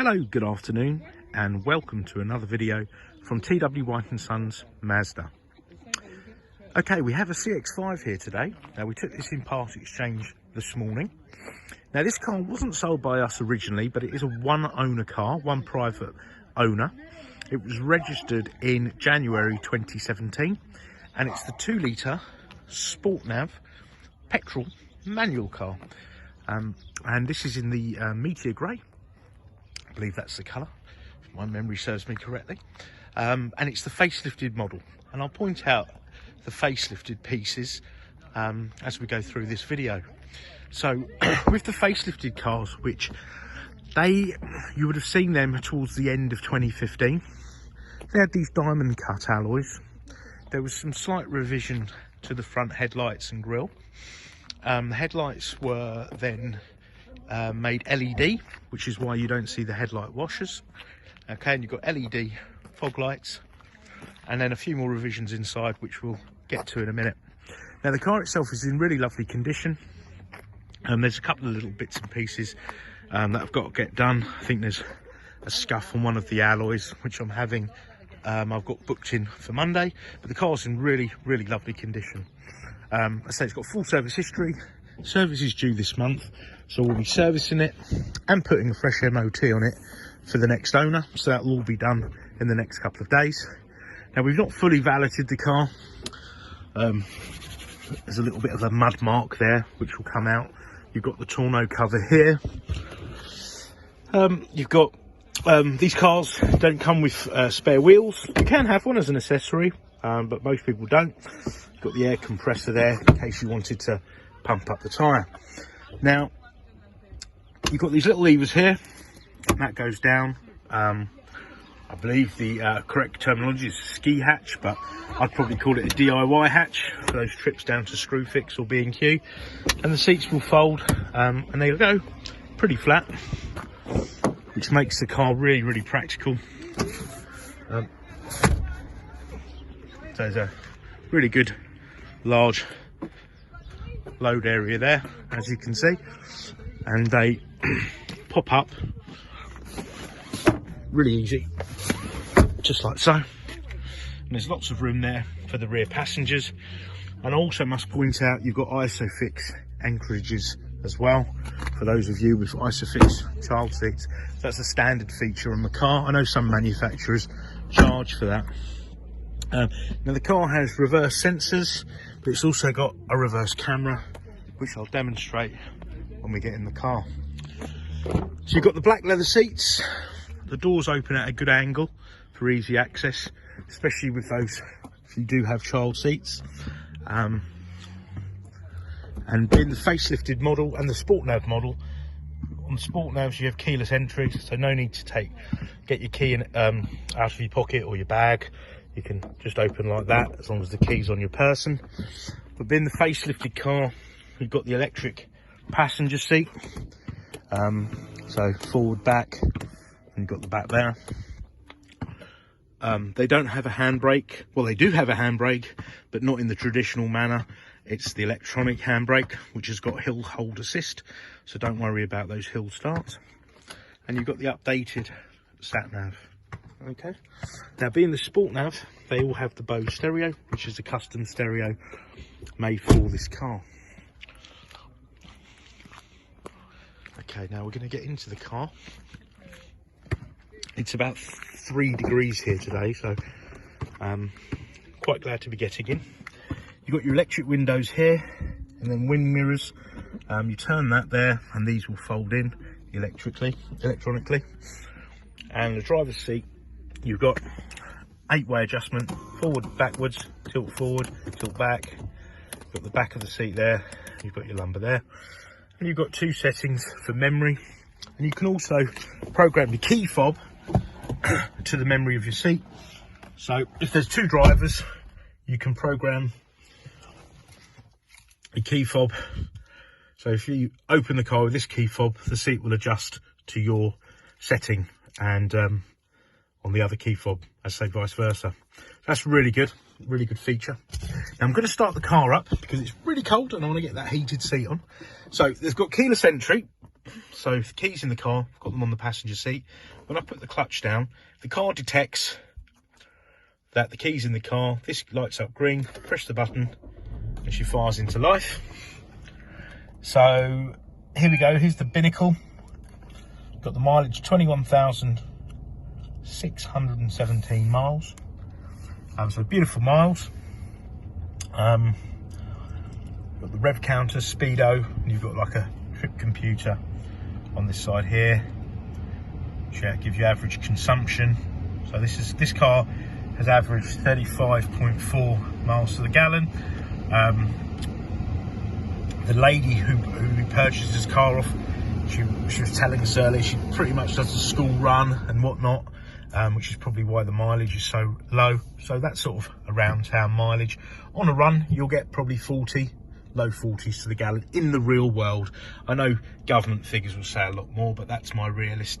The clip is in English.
Hello, good afternoon, and welcome to another video from T.W White Sons Mazda. Okay, we have a CX-5 here today. Now, we took this in part exchange this morning. Now, this car wasn't sold by us originally, but it is a one-owner car, one private owner. It was registered in January 2017, and it's the 2-litre Sport Nav petrol manual car. And this is in the Meteor Grey. I believe that's the colour, if my memory serves me correctly. And it's the facelifted model. And I'll point out the facelifted pieces as we go through this video. So with the facelifted cars, which you would have seen them towards the end of 2015, they had these diamond cut alloys. There was some slight revision to the front headlights and grille. The headlights were then made LED, which is why you don't see the headlight washers. Okay, and you've got LED fog lights, and then a few more revisions inside, which we'll get to in a minute. Now, the car itself is in really lovely condition. There's a couple of little bits and pieces that I've got to get done. I think there's a scuff on one of the alloys, which I'm having. I've got booked in for Monday, but the car's in really, really lovely condition. I say it's got full service history. Service is due this month, so we'll be servicing it and putting a fresh MOT on it for the next owner. So that will all be done in the next couple of days. Now, we've not fully valeted the car. There's a little bit of a mud mark there, which will come out. You've got the tonneau cover here. You've got these cars don't come with spare wheels. You can have one as an accessory, but most people don't. You've got the air compressor there in case you wanted to pump up the tyre. Now, you've got these little levers here, and that goes down. I believe the correct terminology is ski hatch, but I'd probably call it a DIY hatch for those trips down to Screwfix or B&Q. And the seats will fold, and they go pretty flat, which makes the car really, really practical. So there's a really good large load area there, as you can see, and they pop up really easy, just like so. And there's lots of room there for the rear passengers. And I also must point out you've got ISOFIX anchorages as well for those of you with ISOFIX child seats. So that's a standard feature on the car. I know some manufacturers charge for that. Now, the car has reverse sensors, but it's also got a reverse camera, which I'll demonstrate when we get in the car. So you've got the black leather seats. The doors open at a good angle for easy access, especially with those if you do have child seats. And in the facelifted model and the Sport Nav model, on the Sport Navs you have keyless entry, so no need to get your key out of your pocket or your bag. You can just open like that as long as the key's on your person. But being the facelifted car, we've got the electric passenger seat, so forward, back, and you've got the back there. They don't have a handbrake. Well, they do have a handbrake, but not in the traditional manner. It's the electronic handbrake, which has got hill hold assist, so don't worry about those hill starts. And you've got the updated sat nav. Okay, now being the Sport Nav, they all have the Bose stereo, which is a custom stereo made for this car. Okay, now we're going to get into the car. It's about 3 degrees here today, so quite glad to be getting in. You've got your electric windows here, and then wind mirrors. You turn that there, and these will fold in electronically. And the driver's seat, you've got 8-way adjustment, forward, backwards, tilt forward, tilt back. You've got the back of the seat there, you've got your lumbar there. And you've got 2 settings for memory. And you can also program the key fob to the memory of your seat. So if there's 2 drivers, you can program a key fob. So if you open the car with this key fob, the seat will adjust to your setting, and on the other key fob, as say vice versa. That's really good feature. Now I'm going to start the car up because it's really cold and I want to get that heated seat on. So they've got keyless entry, So the keys in the car, I've got them on the passenger seat. When I put the clutch down, the car detects that the keys in the car, this lights up green, press the button and she fires into life. So here we go, here's the binnacle. Got the mileage 21,617 miles. So beautiful miles. Got the rev counter, speedo, and you've got like a trip computer on this side here. Gives you average consumption. So this car has averaged 35.4 miles to the gallon. The lady who purchased this car off, she was telling us earlier, she pretty much does the school run and whatnot, which is probably why the mileage is so low. So that's sort of around town mileage. On a run, you'll get probably 40, low 40s to the gallon in the real world. I know government figures will say a lot more, but that's my realistic.